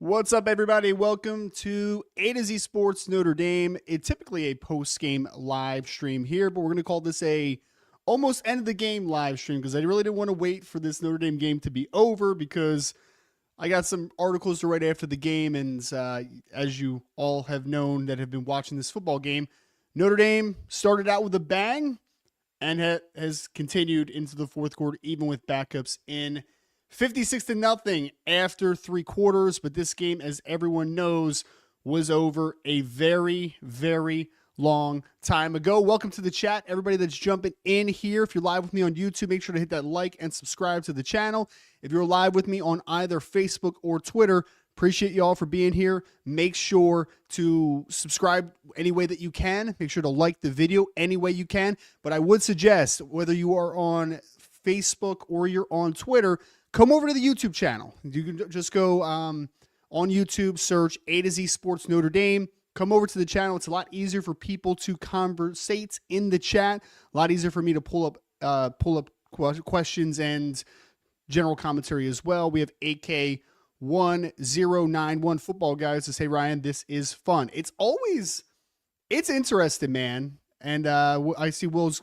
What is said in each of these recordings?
What's up, everybody? Welcome to A to Z Sports Notre Dame. It's typically a post-game live stream here, but we're going to call this a almost end of the game live stream because I really didn't want to wait for this Notre Dame game to be over because I got some articles to write after the game, and as you all have known that have been watching this football game, Notre Dame started out with a bang and has continued into the fourth quarter, even with backups in. 56-0 after three quarters, but this game, as everyone knows, was over a very, very long time ago. Welcome to the chat, everybody that's jumping in here. If you're live with me on YouTube, make sure to hit that like and subscribe to the channel. If you're live with me on either Facebook or Twitter, appreciate you all for being here. Make sure to subscribe any way that you can. Make sure to like the video any way you can. But I would suggest, whether you are on Facebook or you're on Twitter, come over to the YouTube channel. You can just go on YouTube, search A to Z Sports Notre Dame. Come over to the channel. It's a lot easier for people to conversate in the chat. A lot easier for me to pull up questions and general commentary as well. We have AK1091 football guys to say, Ryan, this is fun. It's interesting, man. And I see Will,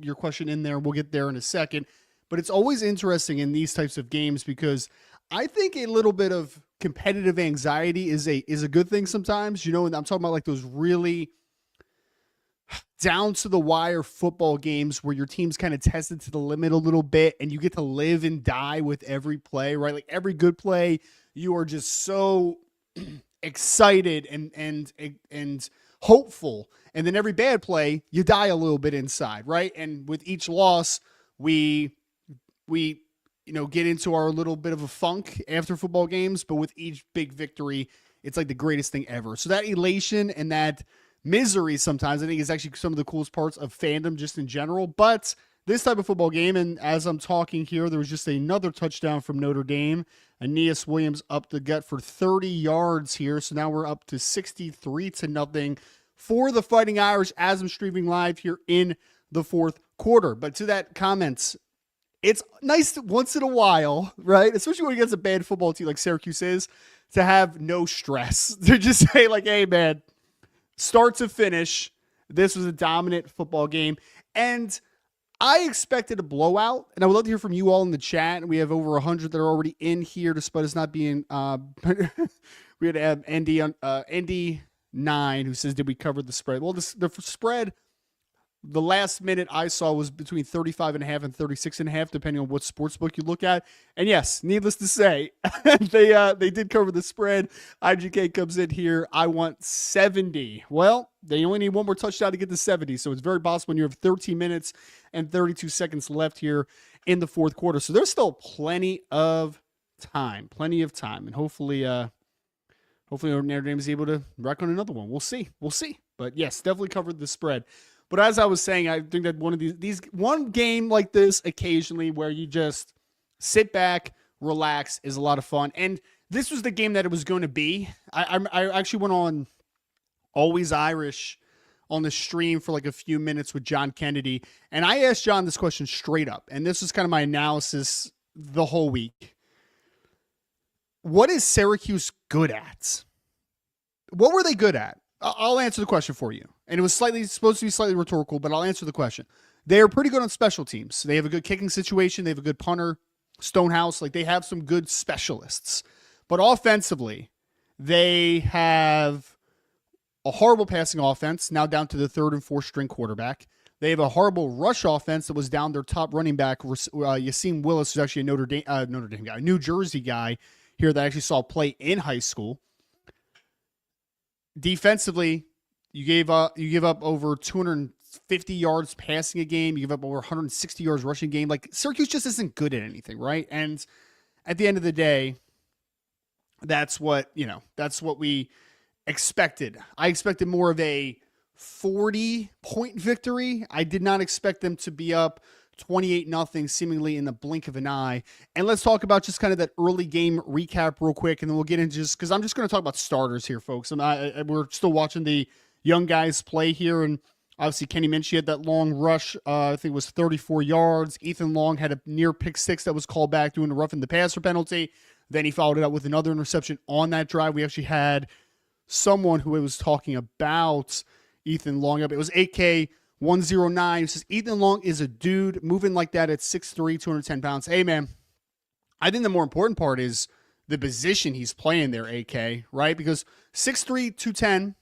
your question in there. We'll get there in a second. But it's always interesting in these types of games because I think a little bit of competitive anxiety is a good thing sometimes. You know, and I'm talking about like those really down to the wire football games where your team's kind of tested to the limit a little bit and you get to live and die with every play, right? Like every good play, you are just so excited and hopeful. And then every bad play, you die a little bit inside, right? And with each loss, we get into our little bit of a funk after football games, but with each big victory, it's like the greatest thing ever. So that elation and that misery sometimes, I think, is actually some of the coolest parts of fandom just in general. But this type of football game, and as I'm talking here, there was just another touchdown from Notre Dame. Aeneas Williams up the gut for 30 yards here. So now we're up to 63-0 for the Fighting Irish as I'm streaming live here in the fourth quarter. But to that comments, it's nice once in a while, right? Especially when against a bad football team like Syracuse is, to have no stress. To just say like, hey, man, start to finish, this was a dominant football game. And I expected a blowout, and I would love to hear from you all in the chat. We have over 100 that are already in here, despite us not being we had to have Andy 9 who says, did we cover the spread? Well, the spread, the last minute I saw was between 35.5 and 36.5, depending on what sportsbook you look at. And yes, needless to say, they did cover the spread. IGK comes in here. I want 70. Well, they only need one more touchdown to get to 70, so it's very possible when you have 13 minutes and 32 seconds left here in the fourth quarter. So there's still plenty of time, and hopefully Notre Dame is able to wreck on another one. We'll see. But yes, definitely covered the spread. But as I was saying, I think that one of these one game like this occasionally where you just sit back, relax is a lot of fun. And this was the game that it was going to be. I actually went on Always Irish on the stream for like a few minutes with John Kennedy. And I asked John this question straight up. And this was kind of my analysis the whole week. What is Syracuse good at? What were they good at? I'll answer the question for you. And it was supposed to be slightly rhetorical, but I'll answer the question. They are pretty good on special teams. They have a good kicking situation. They have a good punter, Stonehouse. Like, they have some good specialists. But offensively, they have a horrible passing offense, now down to the third and fourth string quarterback. They have a horrible rush offense that was down their top running back, Yasim Willis, who's actually a Notre Dame guy, a New Jersey guy here that I actually saw play in high school. Defensively, you give up over 250 yards passing a game. You give up over 160 yards rushing a game. Like, Syracuse just isn't good at anything, right? And at the end of the day, that's what we expected. I expected more of a 40-point victory. I did not expect them to be up 28-0 seemingly in the blink of an eye. And let's talk about just kind of that early game recap real quick, and then we'll get into just because I'm just going to talk about starters here, folks. And we're still watching the young guys play here, and obviously Kenny Minchey had that long rush. I think it was 34 yards. Ethan Long had a near pick six that was called back doing the roughing the passer penalty. Then he followed it up with another interception on that drive. We actually had someone who was talking about Ethan Long. It was 8K109. It says, Ethan Long is a dude moving like that at 6'3", 210 pounds. Hey, man, I think the more important part is the position he's playing there, AK, right? Because 6'3", 210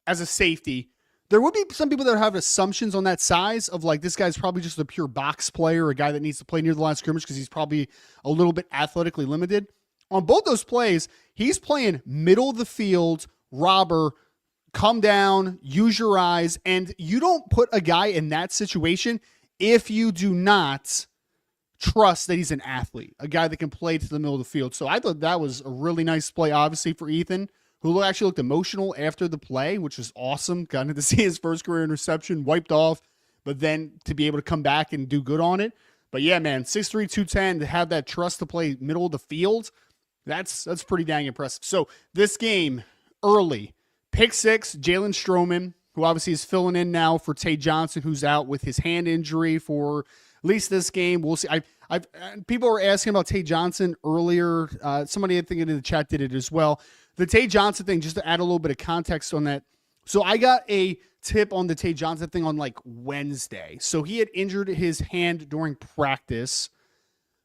as a safety, there would be some people that have assumptions on that size of like, this guy's probably just a pure box player, a guy that needs to play near the line of scrimmage because he's probably a little bit athletically limited. On both those plays, he's playing middle of the field, robber, come down, use your eyes, and you don't put a guy in that situation if you do not trust that he's an athlete, a guy that can play to the middle of the field. So I thought that was a really nice play, obviously, for Ethan, who actually looked emotional after the play, which was awesome. Got to see his first career interception wiped off, but then to be able to come back and do good on it. But yeah, man, 6'3", 210, to have that trust to play middle of the field, that's pretty dang impressive. So this game, early, pick six, Jalen Stroman, who obviously is filling in now for Tay Johnson, who's out with his hand injury for at least this game. We'll see. People were asking about Tay Johnson earlier. Somebody I think in the chat did it as well. The Tay Johnson thing, just to add a little bit of context on that. So I got a tip on the Tay Johnson thing on like Wednesday. So he had injured his hand during practice,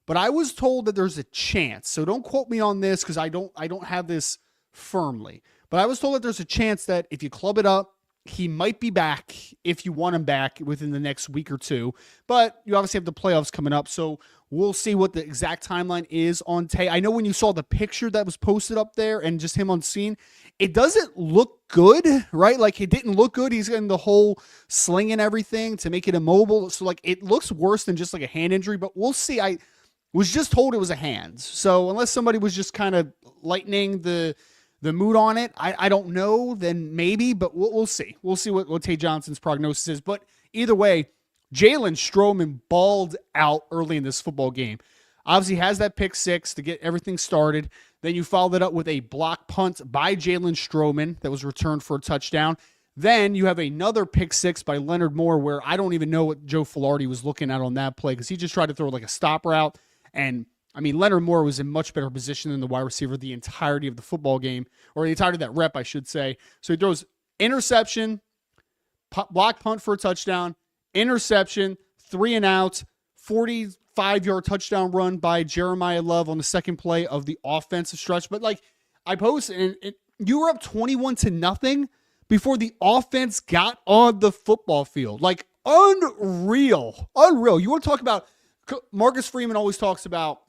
but I was told that there's a chance. So don't quote me on this because I don't have this firmly. But I was told that there's a chance that if you club it up, he might be back if you want him back within the next week or two. But you obviously have the playoffs coming up, so we'll see what the exact timeline is on Tay. I know when you saw the picture that was posted up there and just him on scene, it doesn't look good, right? Like, it didn't look good. He's getting the whole sling and everything to make it immobile. So, like, it looks worse than just like a hand injury, but we'll see. I was just told it was a hand. So unless somebody was just kind of lightening the mood on it, I don't know, then maybe, but we'll see. We'll see what Tay Johnson's prognosis is. But either way, Jalen Stroman balled out early in this football game. Obviously has that pick six to get everything started. Then you followed it up with a block punt by Jalen Stroman that was returned for a touchdown. Then you have another pick six by Leonard Moore, where I don't even know what Joe Filardi was looking at on that play because he just tried to throw like a stop route. And I mean, Leonard Moore was in much better position than the wide receiver the entirety of the football game, or the entirety of that rep, I should say. So he throws interception, block punt for a touchdown, interception, 3 and out, 45-yard touchdown run by Jeremiah Love on the second play of the offensive stretch. But like I posted, and you were up 21-0 before the offense got on the football field. Like, unreal. You want to talk about, Marcus Freeman always talks about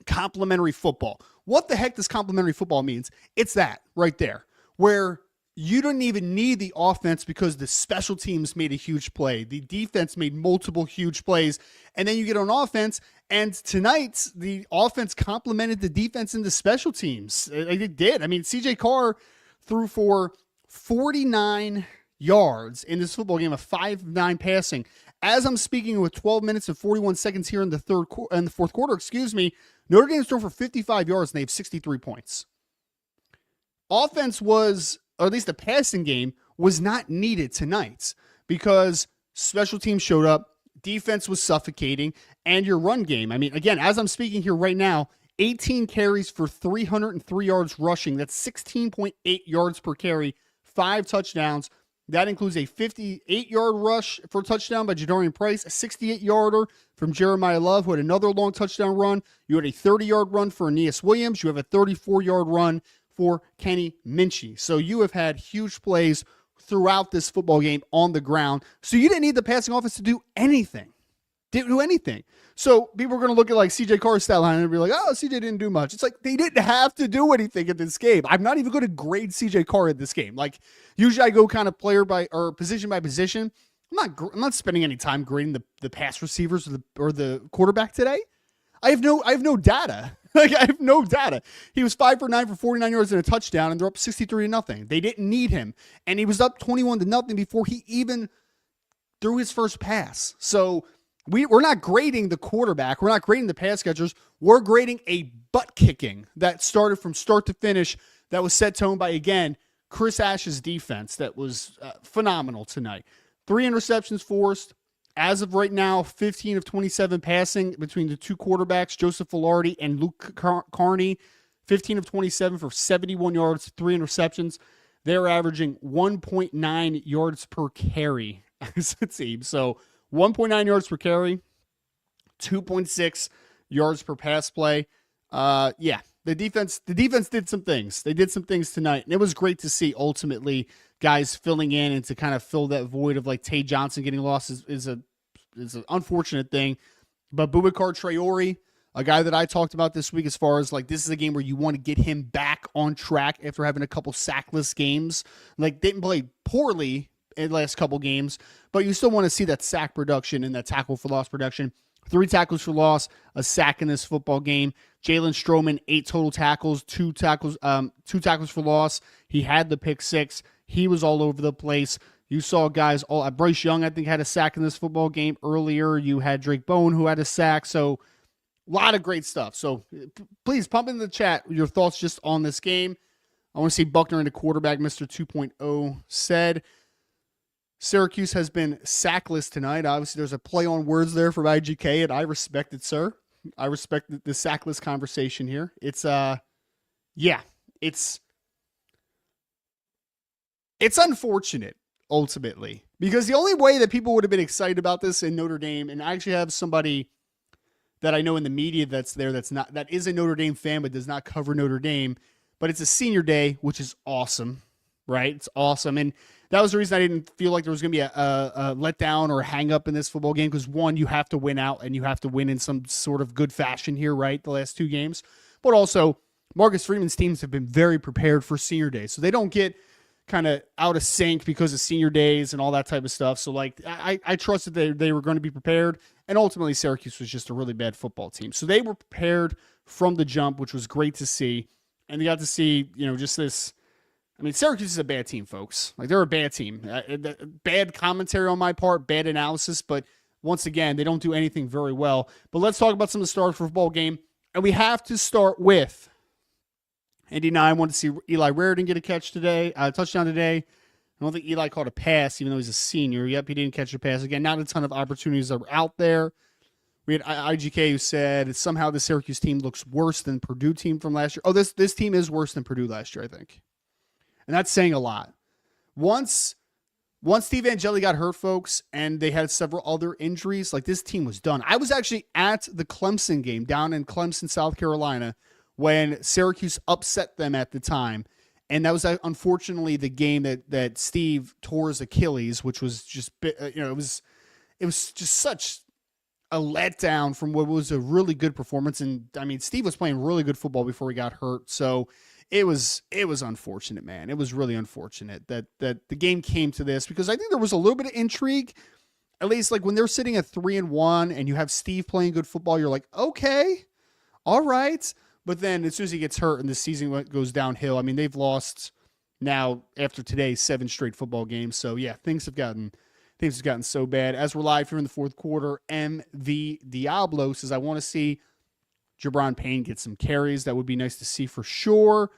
complementary football. What the heck does complementary football means? It's that right there, where you didn't even need the offense because the special teams made a huge play. The defense made multiple huge plays. And then you get on offense, and tonight the offense complemented the defense and the special teams. It did. I mean, CJ Carr threw for 49 yards in this football game, a 5-9 passing. As I'm speaking, with 12 minutes and 41 seconds here in the fourth quarter, Notre Dame's thrown for 55 yards and they have 63 points. Offense was, or at least the passing game, was not needed tonight because special teams showed up, defense was suffocating, and your run game. I mean, again, as I'm speaking here right now, 18 carries for 303 yards rushing. That's 16.8 yards per carry, 5 touchdowns. That includes a 58-yard rush for a touchdown by Jadarian Price, a 68-yarder from Jeremiah Love, who had another long touchdown run. You had a 30-yard run for Aeneas Williams. You have a 34-yard run for Kenny Minchie. So you have had huge plays throughout this football game on the ground. So you didn't need the passing offense to do anything. Didn't do anything. So people are going to look at like CJ Carr's stat line and be like, oh, CJ didn't do much. It's like they didn't have to do anything in this game. I'm not even going to grade CJ Carr in this game. Like, usually I go kind of player by or position by position. I'm not spending any time grading the pass receivers or the quarterback today. I have no data. Like, I have no data. He was 5 for 9 for 49 yards and a touchdown, and they're up 63-0. They didn't need him, and he was up 21-0 before he even threw his first pass. So we're not grading the quarterback. We're not grading the pass catchers. We're grading a butt kicking that started from start to finish that was set tone by, again, Chris Ash's defense that was phenomenal tonight. 3 interceptions forced, As of right now, 15 of 27 passing between the two quarterbacks, Joseph Velarde and Luke Carney. 15 of 27 for 71 yards, 3 interceptions. They're averaging 1.9 yards per carry as a team. So 1.9 yards per carry, 2.6 yards per pass play. Yeah, the defense did some things. They did some things tonight, and it was great to see ultimately guys filling in and to kind of fill that void of like Tay Johnson getting lost is an unfortunate thing. But Boubacar Traore, a guy that I talked about this week as far as like this is a game where you want to get him back on track after having a couple sackless games. Like didn't play poorly in the last couple games, but you still want to see that sack production and that tackle for loss production. 3 tackles for loss, a sack in this football game. Jalen Stroman, 8 total tackles, 2 tackles for loss. He had the pick 6. He was all over the place. You saw guys all Bryce Young, I think, had a sack in this football game earlier. You had Drake Bowen who had a sack. So a lot of great stuff. So please pump in the chat your thoughts just on this game. I want to see Buckner in the quarterback, Mr. 2.0 said. Syracuse has been sackless tonight. Obviously, there's a play on words there from IGK, and I respect it, sir. I respect the sackless conversation here. It's unfortunate, ultimately, because the only way that people would have been excited about this in Notre Dame, and I actually have somebody that I know in the media that is a Notre Dame fan but does not cover Notre Dame, but it's a senior day, which is awesome, right? It's awesome, and that was the reason I didn't feel like there was going to be a letdown or a hang up in this football game because, one, you have to win out and you have to win in some sort of good fashion here, right, the last 2 games. But also, Marcus Freeman's teams have been very prepared for senior day, so they don't get kind of out of sync because of senior days and all that type of stuff. So, like, I trusted they were going to be prepared, and ultimately Syracuse was just a really bad football team. So they were prepared from the jump, which was great to see, and you got to see, just this – I mean, Syracuse is a bad team, folks. Like, they're a bad team. Bad commentary on my part, bad analysis, but once again, they don't do anything very well. But let's talk about some of the stars for football game. And we have to start with Indy 9. Wanted to see Eli Raridan get a touchdown today. I don't think Eli caught a pass, even though he's a senior. Yep, he didn't catch a pass. Again, not a ton of opportunities that were out there. We had IGK who said somehow the Syracuse team looks worse than Purdue team from last year. Oh, this team is worse than Purdue last year, I think. And that's saying a lot. Once Steve Angeli got hurt, folks, and they had several other injuries, like this team was done. I was actually at the Clemson game down in Clemson, South Carolina, when Syracuse upset them at the time. And that was unfortunately the game that Steve tore his Achilles, which was just, it was just such a letdown from what was a really good performance. And I mean, Steve was playing really good football before he got hurt. So it was unfortunate, man. It was really unfortunate that the game came to this, because I think there was a little bit of intrigue, at least like when they're sitting at 3-1 and you have Steve playing good football, you're like, okay, all right. But then as soon as he gets hurt and the season goes downhill, I mean, they've lost now after today 7 straight football games. So yeah, things have gotten so bad. As we're live here in the fourth quarter, MV Diablo says, I want to see Jabron Payne get some carries. That would be nice to see for sure.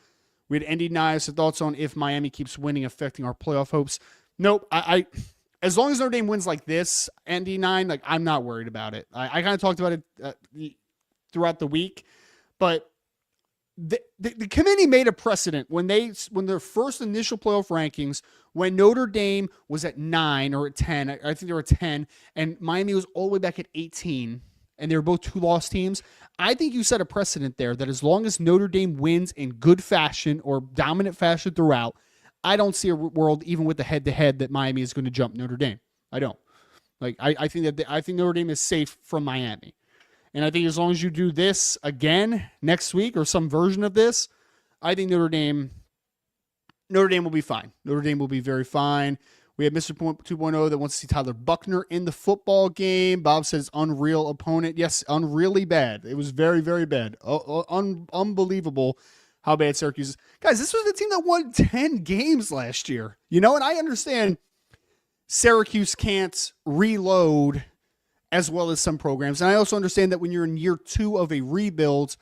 We had Andy Nias, thoughts on if Miami keeps winning affecting our playoff hopes. Nope. I as long as Notre Dame wins like this, Andy 9, like I'm not worried about it. I kind of talked about it throughout the week, but the committee made a precedent when their first initial playoff rankings, when Notre Dame was at 9 or at 10, I think they were at 10, and Miami was all the way back at 18, and they were both 2-loss teams. I think you set a precedent there that as long as Notre Dame wins in good fashion or dominant fashion throughout, I don't see a world, even with the head-to-head, that Miami is going to jump Notre Dame. I don't. Like I think Notre Dame is safe from Miami. And I think as long as you do this again next week or some version of this, I think Notre Dame will be fine. Notre Dame will be very fine. We have Mr. 2.0 that wants to see Tyler Buckner in the football game. Bob says unreal opponent. Yes, unreally bad. It was very, very bad. Unbelievable how bad Syracuse is. Guys, this was the team that won 10 games last year. And I understand Syracuse can't reload as well as some programs. And I also understand that when you're in year 2 of a rebuild,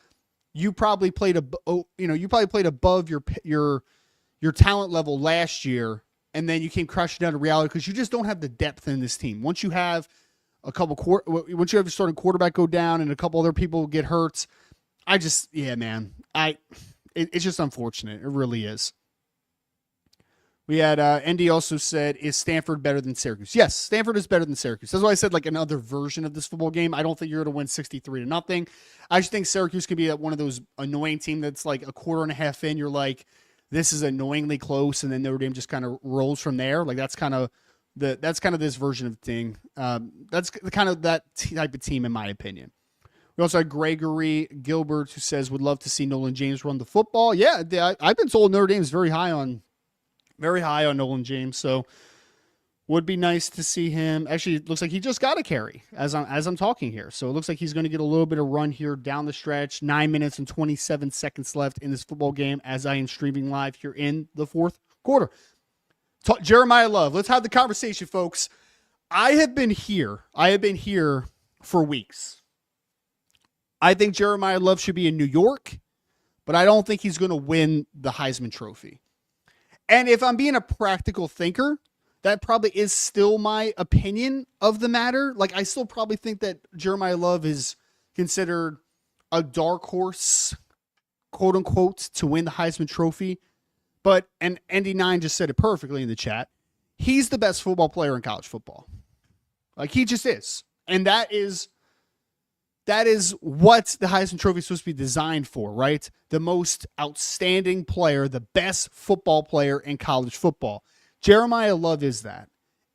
you probably played above your talent level last year, and then you came crashing down to reality because you just don't have the depth in this team. Once you have once you have your starting quarterback go down and a couple other people get hurt, man, it's just unfortunate. It really is. We had Andy also said, is Stanford better than Syracuse? Yes, Stanford is better than Syracuse. That's why I said like another version of this football game. I don't think you're going to win 63-0. I just think Syracuse could be one of those annoying team that's like a quarter and a half in. You're like, this is annoyingly close, and then Notre Dame just kind of rolls from there. Like that's kind of this version of thing. That's kind of that type of team in my opinion. We also had Gregory Gilbert who says would love to see Nolan James run the football. Yeah, I've been told Notre Dame is very high on Nolan James, so would be nice to see him. Actually, it looks like he just got a carry as I'm talking here, so it looks like he's going to get a little bit of run here down the stretch. 9 minutes and 27 seconds left in this football game as I am streaming live here in the fourth quarter. Jeremiah Love, let's have the conversation, folks. I have been here for weeks. I think Jeremiah Love should be in New York, but I don't think he's going to win the Heisman Trophy. And if I'm being a practical thinker, that probably is still my opinion of the matter. Like, I still probably think that Jeremiah Love is considered a dark horse, quote unquote, to win the Heisman Trophy. But, and ND9 just said it perfectly in the chat, he's the best football player in college football. Like, he just is. And that is what the Heisman Trophy is supposed to be designed for, right? The most outstanding player, the best football player in college football. Jeremiah Love is that.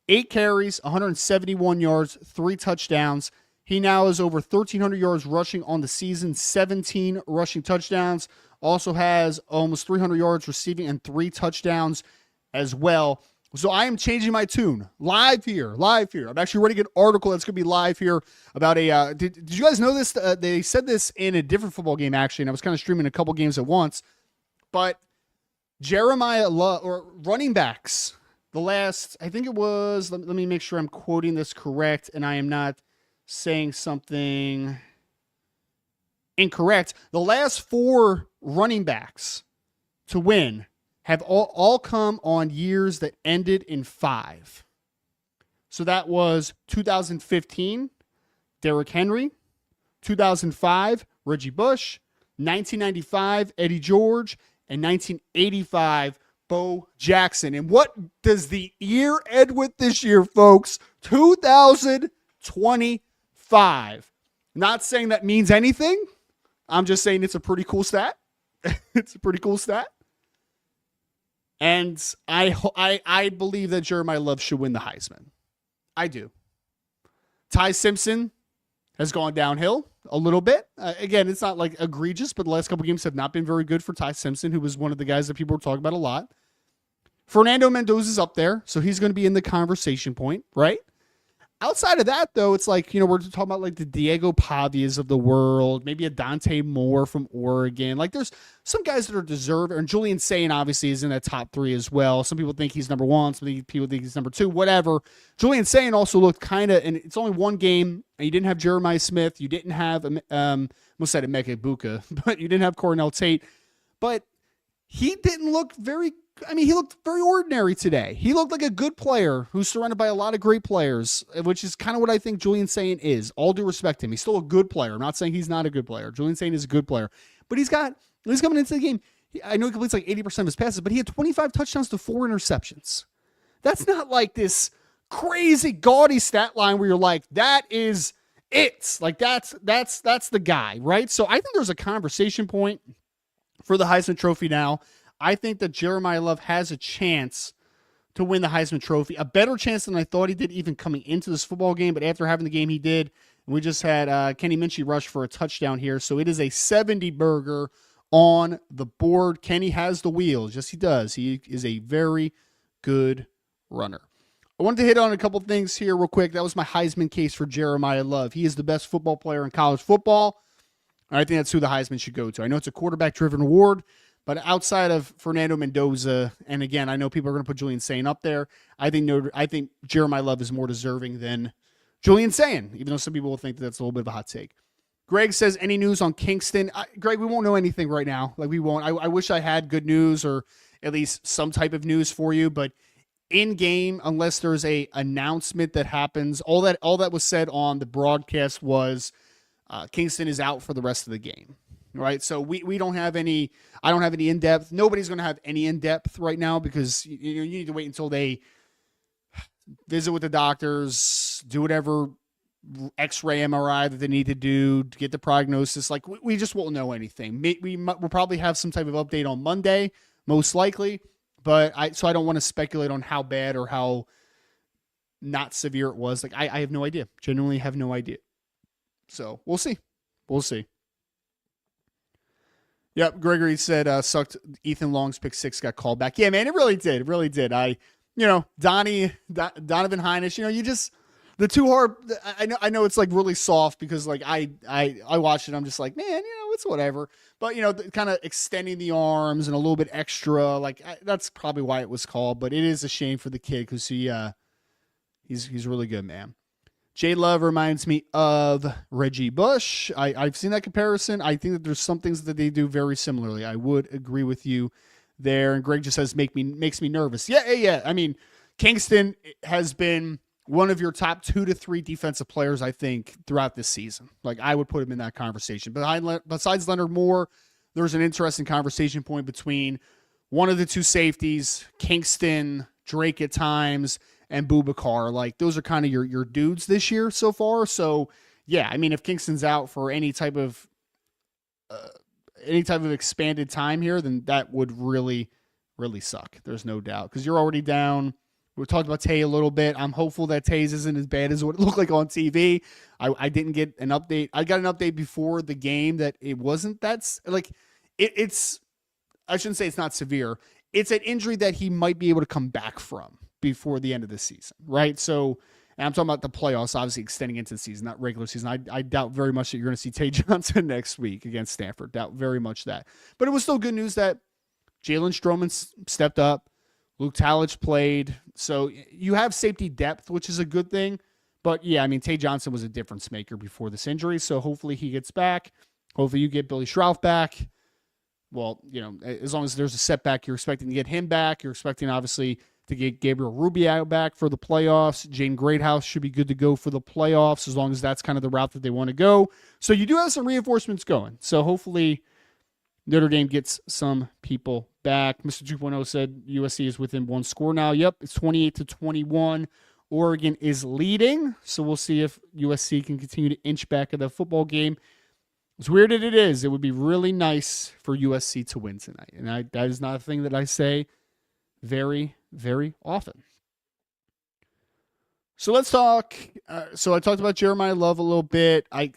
8 carries, 171 yards, 3 touchdowns. He now is over 1,300 yards rushing on the season, 17 rushing touchdowns. Also has almost 300 yards receiving and 3 touchdowns as well. So I am changing my tune live here. I'm actually writing an article that's going to be live here about a, did you guys know this? They said this in a different football game, actually, and I was kind of streaming a couple games at once, but Jeremiah Love, or running backs, the last, I think it was, let me make sure I'm quoting this correct and I am not saying something incorrect. The last 4 running backs to win have all come on years that ended in 5. So that was 2015, Derrick Henry, 2005, Reggie Bush, 1995, Eddie George, and 1985, Bo Jackson. And what does the year end with this year, folks? 2025. Not saying that means anything. I'm just saying it's a pretty cool stat. It's a pretty cool stat. And I believe that Jeremiah Love should win the Heisman. I do. Ty Simpson has gone downhill a little bit. Again, it's not like egregious, but the last couple games have not been very good for Ty Simpson, who was one of the guys that people were talking about a lot. Fernando Mendoza's up there, so he's going to be in the conversation point, right? Outside of that, though, it's like, we're talking about like the Diego Pavias of the world, maybe a Dante Moore from Oregon. Like, there's some guys that are deserved, and Julian Sain obviously is in that top 3 as well. Some people think he's number 1, some people think he's number 2, whatever. Julian Sain also looked kind of, and it's only one game, and you didn't have Jeremiah Smith, you didn't have, almost said Emeka Ibuka, but you didn't have Cornell Tate, but he didn't look he looked very ordinary today. He looked like a good player who's surrounded by a lot of great players, which is kind of what I think Julian Sain is. All due respect to him. He's still a good player. I'm not saying he's not a good player. Julian Sain is a good player. But he's coming into the game. I know he completes like 80% of his passes, but he had 25 touchdowns to 4 interceptions. That's not like this crazy gaudy stat line where you're like, that is it. Like that's the guy, right? So I think there's a conversation point for the Heisman Trophy now. I think that Jeremiah Love has a chance to win the Heisman Trophy, a better chance than I thought he did even coming into this football game, but after having the game he did, we just had Kenny Minchie rush for a touchdown here, so it is a 70-burger on the board. Kenny has the wheels. Yes, he does. He is a very good runner. I wanted to hit on a couple things here real quick. That was my Heisman case for Jeremiah Love. He is the best football player in college football. I think that's who the Heisman should go to. I know it's a quarterback-driven award, but outside of Fernando Mendoza, and again, I know people are going to put Julian Sain up there, I think Jeremiah Love is more deserving than Julian Sain, even though some people will think that that's a little bit of a hot take. Greg says, any news on Kingston? Greg, we won't know anything right now. Like, we won't. I wish I had good news or at least some type of news for you, but in game, unless there's a announcement that happens. All that was said on the broadcast was Kingston is out for the rest of the game. Right. So we don't have any, I don't have any in-depth. Nobody's going to have any in-depth right now because you need to wait until they visit with the doctors, do whatever X-ray, MRI that they need to do to get the prognosis. Like we just won't know anything. We'll probably have some type of update on Monday, most likely. But I don't want to speculate on how bad or how not severe it was. Like I have no idea. Genuinely have no idea. So we'll see. We'll see. Yep, Gregory said sucked. Ethan Long's pick 6 got called back. Yeah, man, it really did. It really did. Donovan Hinish, you just the too hard. I know it's like really soft because like I watched it. I'm just like, man, it's whatever. But kind of extending the arms and a little bit extra, like that's probably why it was called. But it is a shame for the kid because he's really good, man. J Love reminds me of Reggie Bush. I've seen that comparison. I think that there's some things that they do very similarly. I would agree with you there. And Greg just says makes me nervous. Yeah. I mean, Kingston has been one of your top 2 to 3 defensive players, I think, throughout this season. Like I would put him in that conversation. But besides Leonard Moore, there's an interesting conversation point between one of the 2 safeties, Kingston, Drake at times, and Boubacar. Like those are kind of your dudes this year so far. So yeah, I mean, if Kingston's out for any type of expanded time here, then that would really, really suck. There's no doubt because you're already down. We talked about Tay a little bit. I'm hopeful that Tays isn't as bad as what it looked like on TV. I didn't get an update. I got an update before the game that it wasn't it's. I shouldn't say it's not severe. It's an injury that he might be able to come back from before the end of the season, right? So, and I'm talking about the playoffs, obviously extending into the season, not regular season. I doubt very much that you're going to see Tay Johnson next week against Stanford. Doubt very much that. But it was still good news that Jalen Stroman stepped up. Luke Talich played. So you have safety depth, which is a good thing. But yeah, I mean, Tay Johnson was a difference maker before this injury. So hopefully he gets back. Hopefully you get Billy Schrauff back. Well, as long as there's a setback, you're expecting to get him back. You're expecting, obviously, to get Gabriel Rubio back for the playoffs. Jane Greathouse should be good to go for the playoffs as long as that's kind of the route that they want to go. So you do have some reinforcements going. So hopefully Notre Dame gets some people back. Mr. 2.0 said USC is within 1 score now. Yep, it's 28-21. Oregon is leading. So we'll see if USC can continue to inch back at the football game. As weird as it is, it would be really nice for USC to win tonight. And that is not a thing that I say very, very often. So let's talk. So I talked about Jeremiah Love a little bit. I'm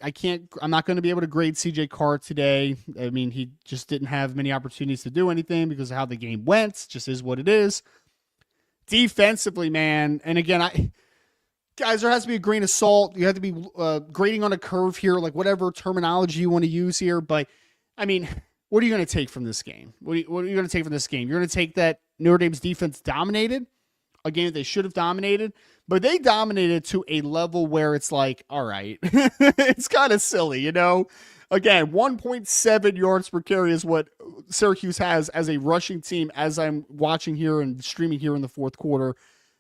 not going to be able to grade CJ Carr today. I mean, he just didn't have many opportunities to do anything because of how the game went. Just is what it is. Defensively, man. And again, guys, there has to be a grain of salt. You have to be grading on a curve here, like whatever terminology you want to use here. But I mean, what are you going to take from this game? What are you going to take from this game? You're going to take that Notre Dame's defense dominated a game that they should have dominated, but they dominated to a level where it's like, all right, it's kind of silly, Again, 1.7 yards per carry is what Syracuse has as a rushing team as I'm watching here and streaming here in the fourth quarter.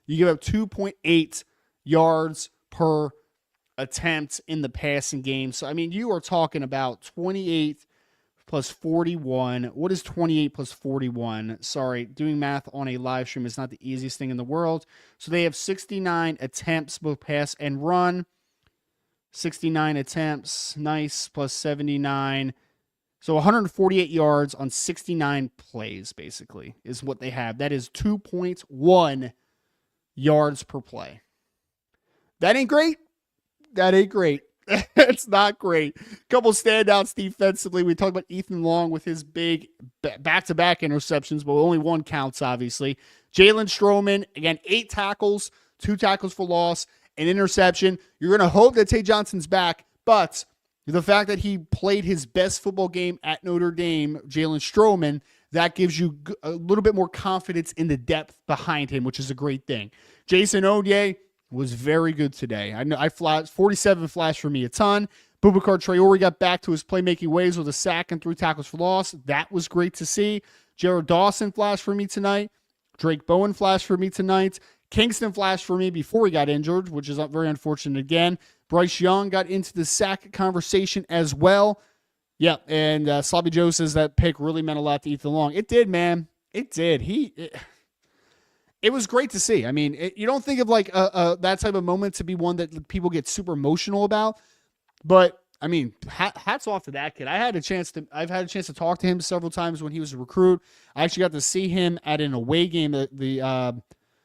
You give up 2.8 yards per attempt in the passing game. So, I mean, you are talking about 28 plus 41. What is 28 plus 41? Sorry, doing math on a live stream is not the easiest thing in the world. So they have 69 attempts, both pass and run. 69 attempts, nice, plus 79. So 148 yards on 69 plays, basically, is what they have. That is 2.1 yards per play. That ain't great. That ain't great. It's not great. Couple standouts defensively. We talked about Ethan Long with his big back-to-back interceptions, but only one counts, obviously. Jalen Stroman, again, 8 tackles, 2 tackles for loss, an interception. You're going to hope that Tay Johnson's back, but the fact that he played his best football game at Notre Dame, Jalen Stroman, that gives you a little bit more confidence in the depth behind him, which is a great thing. Jason Odier was very good today. I know 47 flashed for me a ton. Boubacar Traore got back to his playmaking ways with a sack and 3 tackles for loss. That was great to see. Jared Dawson flashed for me tonight. Drake Bowen flashed for me tonight. Kingston flashed for me before he got injured, which is very unfortunate again. Bryce Young got into the sack conversation as well. Yeah, and Sloppy Joe says that pick really meant a lot to Ethan Long. It did, man. It did. It was great to see. I mean, you don't think of like that type of moment to be one that people get super emotional about, but I mean, hats off to that kid. I've had a chance to talk to him several times when he was a recruit. I actually got to see him at an away game. It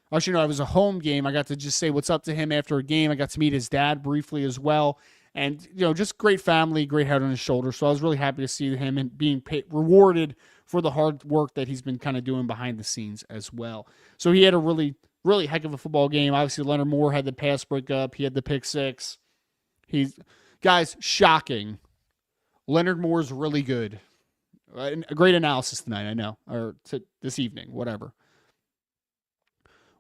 was a home game. I got to just say what's up to him after a game. I got to meet his dad briefly as well. And, just great family, great head on his shoulder. So I was really happy to see him and being rewarded for the hard work that he's been kind of doing behind the scenes as well. So he had a really, really heck of a football game. Obviously, Leonard Moore had the pass breakup. He had the pick six. Guys, shocking. Leonard Moore's really good. A great analysis tonight, I know, or this evening, whatever.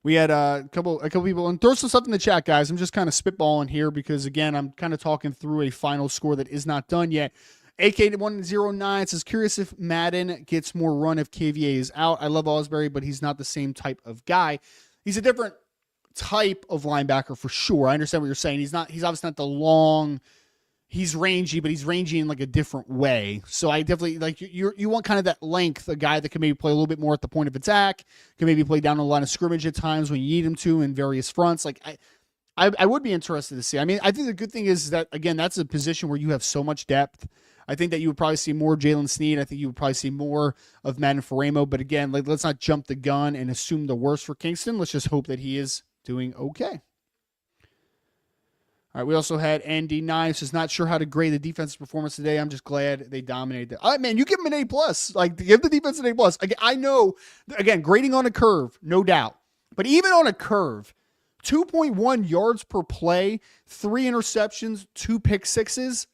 We had a couple people, and throw some stuff in the chat, guys. I'm just kind of spitballing here because, again, I'm kind of talking through a final score that is not done yet. AK109 says, curious if Madden gets more run if KVA is out. I love Osbury, but he's not the same type of guy. He's a different type of linebacker for sure. I understand what you're saying. He's obviously not the long. He's rangy, but he's rangy in like a different way. So I definitely like you want kind of that length, a guy that can maybe play a little bit more at the point of attack, can maybe play down the line of scrimmage at times when you need him to in various fronts. Like I would be interested to see. I mean, I think the good thing is that, again, that's a position where you have so much depth. I think that you would probably see more Jalen Snead. I think you would probably see more of Madden Faremo. But again, let's not jump the gun and assume the worst for Kingston. Let's just hope that he is doing okay. All right, we also had Andy Knives, who's not sure how to grade the defensive performance today. I'm just glad they dominated. All right, man, you give them an A+. Like, give the defense an A+. I know, again, grading on a curve, no doubt. But even on a curve, 2.1 yards per play, 3 interceptions, 2 pick sixes.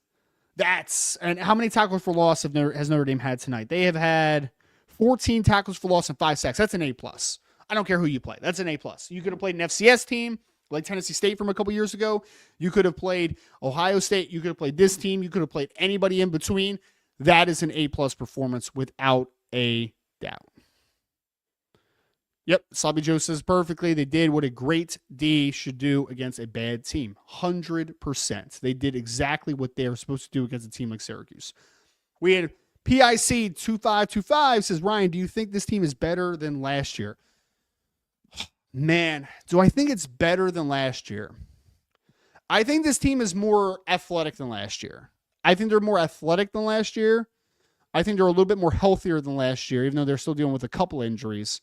And how many tackles for loss has Notre Dame had tonight? They have had 14 tackles for loss and 5 sacks. That's an A+. I don't care who you play. That's an A+. You could have played an FCS team like Tennessee State from a couple years ago. You could have played Ohio State. You could have played this team. You could have played anybody in between. That is an A+ performance without a doubt. Yep, Sloppy Joe says perfectly. They did what a great D should do against a bad team. 100%. They did exactly what they were supposed to do against a team like Syracuse. We had PIC 2525 says, Ryan, do you think this team is better than last year? Man, do I think it's better than last year? I think this team is more athletic than last year. I think they're more athletic than last year. I think they're a little bit more healthier than last year, even though they're still dealing with a couple injuries.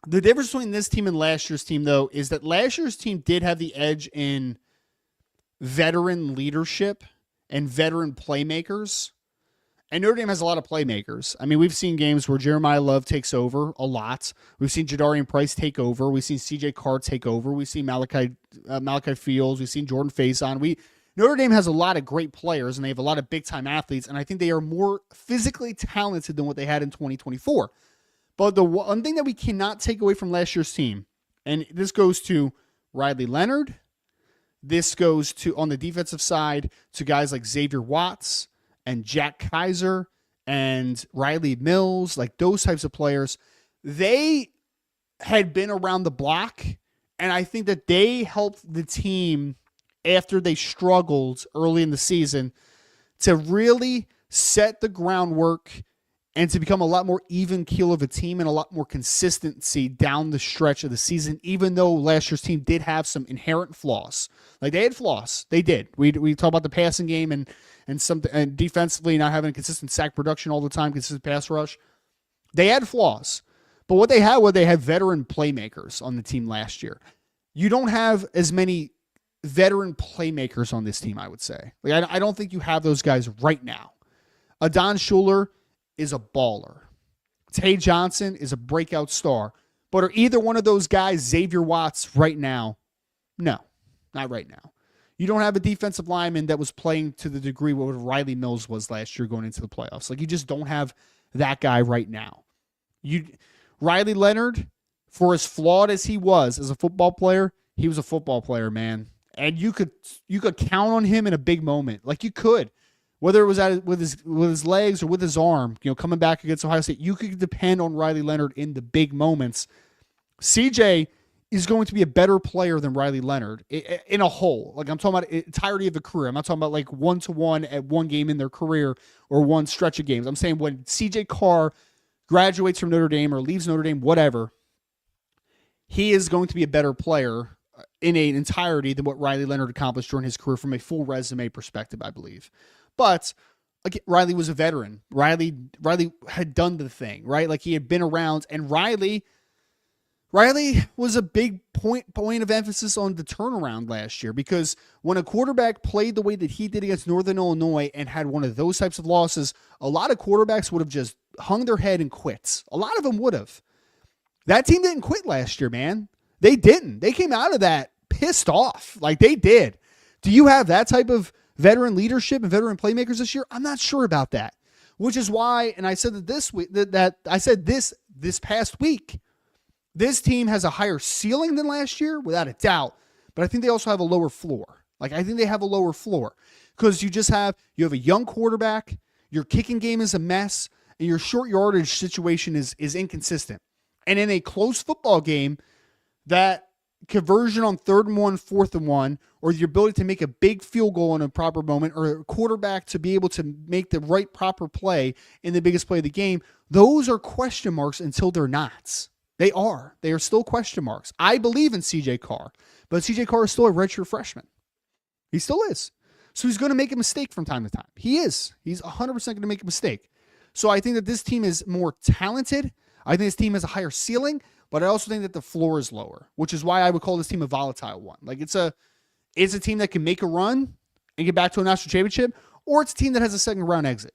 The difference between this team and last year's team, though, is that last year's team did have the edge in veteran leadership and veteran playmakers. And Notre Dame has a lot of playmakers. I mean, we've seen games where Jeremiah Love takes over a lot. We've seen Jadarian Price take over. We've seen C.J. Carr take over. We've seen Malachi Fields. We've seen Jordan Faison. Notre Dame has a lot of great players, and they have a lot of big-time athletes, and I think they are more physically talented than what they had in 2024. But the one thing that we cannot take away from last year's team, and this goes to Riley Leonard, this goes to, on the defensive side, to guys like Xavier Watts, and Jack Kaiser and Riley Mills, like those types of players, they had been around the block, and I think that they helped the team after they struggled early in the season to really set the groundwork and to become a lot more even keel of a team and a lot more consistency down the stretch of the season, even though last year's team did have some inherent flaws. Like, they had flaws. They did. We talk about the passing game and defensively not having a consistent sack production all the time, consistent pass rush. They had flaws. But what they had veteran playmakers on the team last year. You don't have as many veteran playmakers on this team, I would say. Like, I don't think you have those guys right now. Adon Schuler is a baller. Tay Johnson is a breakout star. But are either one of those guys Xavier Watts right now? No, not right now. You don't have a defensive lineman that was playing to the degree what Riley Mills was last year going into the playoffs. Like, you just don't have that guy right now. Riley Leonard, for as flawed as he was as a football player, he was a football player, man. And you could count on him in a big moment. Like, you could. Whether it was with his legs or with his arm, coming back against Ohio State, you could depend on Riley Leonard in the big moments. CJ is going to be a better player than Riley Leonard in a whole. Like, I'm talking about entirety of a career. I'm not talking about like one-to-one at one game in their career or one stretch of games. I'm saying when CJ Carr graduates from Notre Dame or leaves Notre Dame, whatever, he is going to be a better player in an entirety than what Riley Leonard accomplished during his career from a full resume perspective, I believe. But again, Riley was a veteran. Riley had done the thing, right? Like, he had been around, and Riley was a big point of emphasis on the turnaround last year, because when a quarterback played the way that he did against Northern Illinois and had one of those types of losses, a lot of quarterbacks would have just hung their head and quit. A lot of them would have. That team didn't quit last year, man. They didn't. They came out of that pissed off. Like, they did. Do you have that type of veteran leadership and veteran playmakers this year? I'm not sure about that. Which is why, and I said that this week, this past week, this team has a higher ceiling than last year, without a doubt. But I think they also have a lower floor. Like, I think they have a lower floor because you have a young quarterback, your kicking game is a mess, and your short yardage situation is inconsistent. And in a close football game, that conversion on 3rd and 1, 4th and 1, or the ability to make a big field goal in a proper moment, or a quarterback to be able to make the right proper play in the biggest play of the game, those are question marks until they're not. They are. They are still question marks. I believe in CJ Carr, but CJ Carr is still a redshirt freshman. He still is. So he's going to make a mistake from time to time. He is. He's 100% going to make a mistake. So I think that this team is more talented. I think this team has a higher ceiling, but I also think that the floor is lower, which is why I would call this team a volatile one. Like, it's a team that can make a run and get back to a national championship, or it's a team that has a second round exit.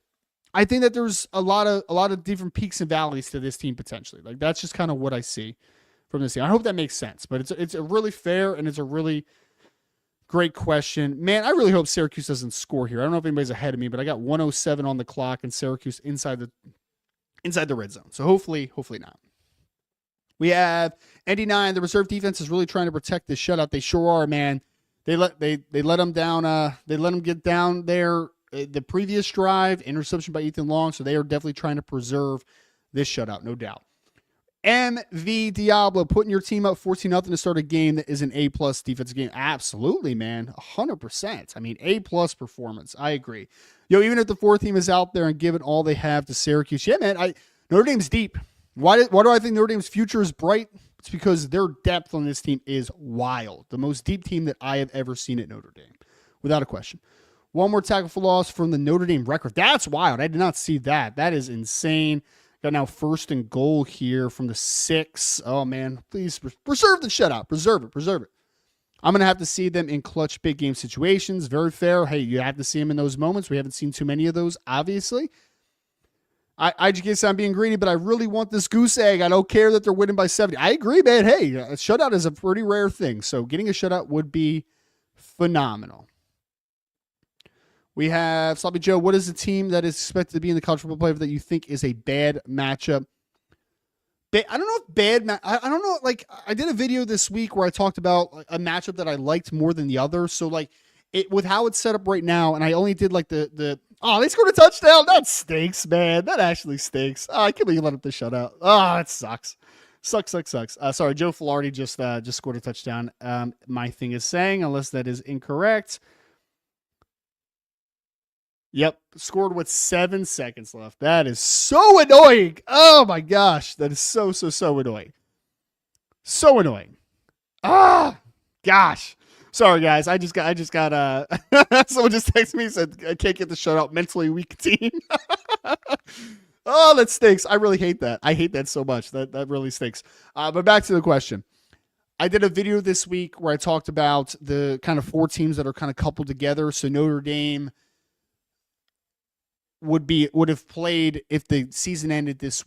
I think that there's a lot of different peaks and valleys to this team potentially. Like, that's just kind of what I see from this team. I hope that makes sense, but it's a really fair and it's a really great question. Man, I really hope Syracuse doesn't score here. I don't know if anybody's ahead of me, but I got 107 on the clock and Syracuse inside the red zone. So hopefully not. We have ND9. The reserve defense is really trying to protect this shutout. They sure are, man. They let them down. They let them get down there. The previous drive, interception by Ethan Long, so they are definitely trying to preserve this shutout, no doubt. MV Diablo, putting your team up 14-0 to start a game that is an A-plus defensive game. Absolutely, man. 100%. I mean, A-plus performance. I agree. Even if the 4th team is out there and giving all they have to Syracuse, yeah, man, Notre Dame's deep. Why do I think Notre Dame's future is bright? It's because their depth on this team is wild. The most deep team that I have ever seen at Notre Dame, without a question. One more tackle for loss from the Notre Dame record. That's wild. I did not see that. That is insane. Got now 1st and goal here from the 6. Oh, man. Please preserve the shutout. Preserve it. I'm going to have to see them in clutch big game situations. Very fair. Hey, you have to see them in those moments. We haven't seen too many of those, obviously. I just guess I'm being greedy, but I really want this goose egg. I don't care that they're winning by 70. I agree, man. Hey, a shutout is a pretty rare thing. So getting a shutout would be phenomenal. We have Sloppy Joe. What is the team that is expected to be in the college football playoff that you think is a bad matchup? I don't know if bad. I don't know. Like, I did a video this week where I talked about a matchup that I liked more than the other. So like with how it's set up right now, and I only did like they scored a touchdown. That stinks, man. That actually stinks. I can't believe you let up the shutout. Oh, that sucks. Sucks. Sorry, Joe Filardi just scored a touchdown. My thing is saying, unless that is incorrect. Yep, scored with 7 seconds left. That is so annoying. Oh my gosh, that is so annoying. So annoying. Ah, gosh. Sorry guys, I just got someone just texted me and said I can't get the shutout, mentally weak team. Oh, that stinks. I really hate that. I hate that so much. That really stinks. But back to the question. I did a video this week where I talked about the kind of 4 teams that are kind of coupled together. So Notre Dame would have played, if the season ended this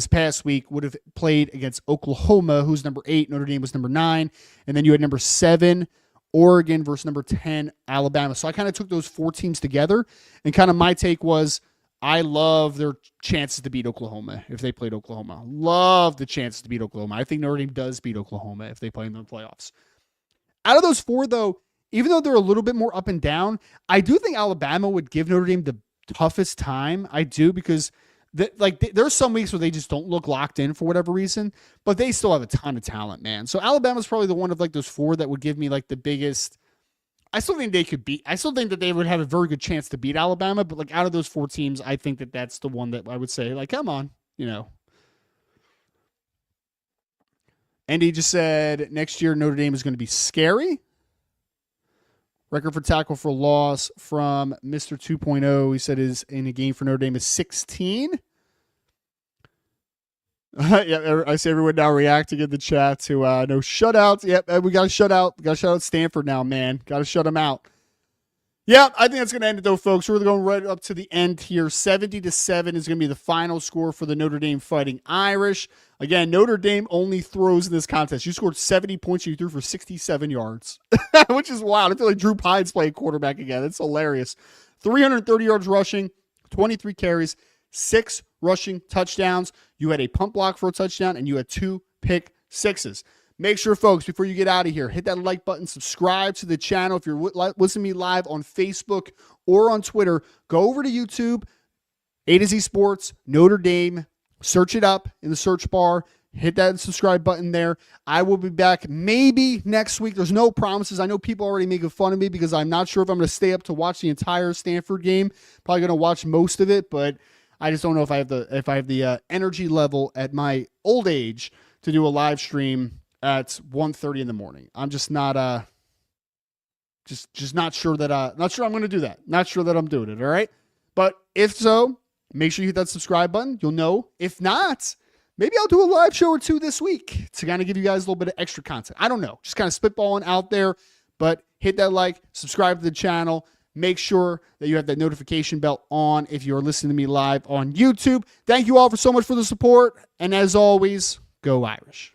past week, would have played against Oklahoma, who's number 8. Notre Dame was number 9. And then you had number 7, Oregon, versus number 10, Alabama. So I kind of took those 4 teams together, and kind of my take was I love their chances to beat Oklahoma if they played Oklahoma. Love the chances to beat Oklahoma. I think Notre Dame does beat Oklahoma if they play in the playoffs. Out of those 4, though, even though they're a little bit more up and down, I do think Alabama would give Notre Dame the toughest time. I do, because there's some weeks where they just don't look locked in for whatever reason, but they still have a ton of talent, man. So Alabama's probably the one of like those four that would give me like the biggest. I still think they could beat. I still think that they would have a very good chance to beat Alabama, but like out of those four teams, I think that that's the one that I would say, like, come on, you know. Andy just said next year Notre Dame is going to be scary. Record for tackle for loss from Mr. 2.0, he said, is in a game for Notre Dame is 16. Yeah, I see everyone now reacting in the chat to no shutouts. Yep, we got to shut out. We got to shut out Stanford now, man. Got to shut them out. Yeah, I think that's going to end it, though, folks. We're going right up to the end here. 70-7 is going to be the final score for the Notre Dame Fighting Irish. Again, Notre Dame only throws in this contest. You scored 70 points. You threw for 67 yards, which is wild. I feel like Drew Pine's playing quarterback again. It's hilarious. 330 yards rushing, 23 carries, 6 rushing touchdowns. You had a punt block for a touchdown, and you had 2 pick sixes. Make sure, folks, before you get out of here, hit that like button, subscribe to the channel. If you're listening to me live on Facebook or on Twitter, go over to YouTube, A to Z Sports, Notre Dame, search it up in the search bar, hit that subscribe button there. I will be back maybe next week. There's no promises. I know people are already making fun of me because I'm not sure if I'm going to stay up to watch the entire Stanford game. Probably going to watch most of it, but I just don't know if I have the energy level at my old age to do a live stream at 1:30 in the morning. I'm just not just not sure that not sure I'm going to do that. Not sure that I'm doing it, all right? But if so, make sure you hit that subscribe button. You'll know. If not, maybe I'll do a live show or two this week to kind of give you guys a little bit of extra content. I don't know. Just kind of spitballing out there, but hit that like, subscribe to the channel. Make sure that you have that notification bell on if you're listening to me live on YouTube. Thank you all so much for the support. And as always, go Irish.